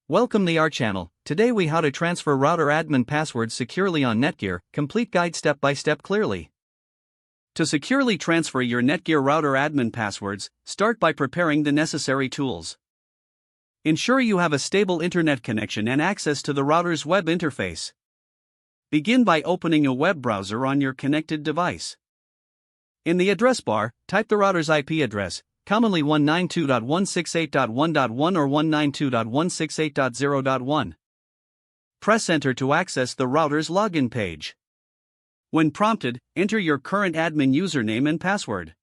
Welcome to our channel. Today we how to transfer router admin passwords securely on Netgear, complete guide step by step clearly. To securely transfer your Netgear router admin passwords, start by preparing the necessary tools. Ensure you have a stable internet connection and access to the router's web interface. Begin by opening a web browser on your connected device. In the address bar, type the router's IP address, commonly 192.168.1.1 or 192.168.0.1. Press Enter to access the router's login page. When prompted, enter your current admin username and password.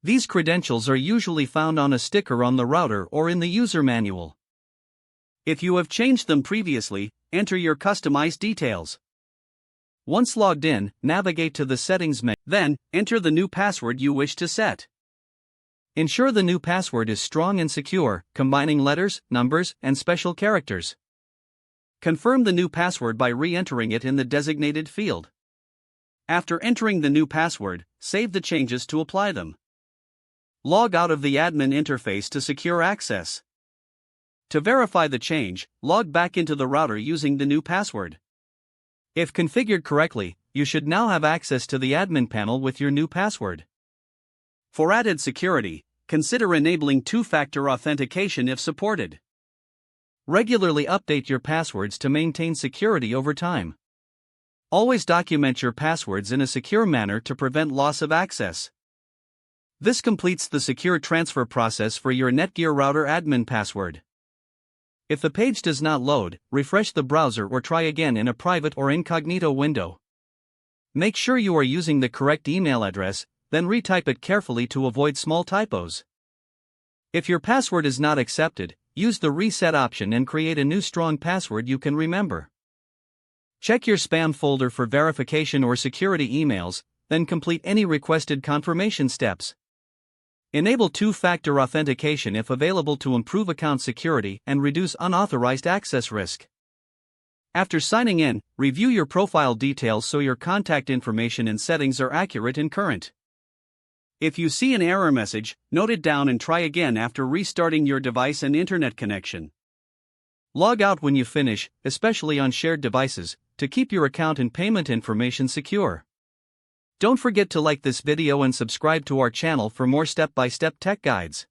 These credentials are usually found on a sticker on the router or in the user manual. If you have changed them previously, enter your customized details. Once logged in, navigate to the settings menu. Then, enter the new password you wish to set. Ensure the new password is strong and secure, combining letters, numbers, and special characters. Confirm the new password by re-entering it in the designated field. After entering the new password, save the changes to apply them. Log out of the admin interface to secure access. To verify the change, log back into the router using the new password. If configured correctly, you should now have access to the admin panel with your new password. For added security, consider enabling two-factor authentication if supported. Regularly update your passwords to maintain security over time. Always document your passwords in a secure manner to prevent loss of access. This completes the secure transfer process for your Netgear router admin password. If the page does not load, refresh the browser or try again in a private or incognito window. Make sure you are using the correct email address, then retype it carefully to avoid small typos. If your password is not accepted, use the reset option and create a new strong password you can remember. Check your spam folder for verification or security emails, then complete any requested confirmation steps. Enable two-factor authentication if available to improve account security and reduce unauthorized access risk. After signing in, review your profile details so your contact information and settings are accurate and current. If you see an error message, note it down and try again after restarting your device and internet connection. Log out when you finish, especially on shared devices, to keep your account and payment information secure. Don't forget to like this video and subscribe to our channel for more step-by-step tech guides.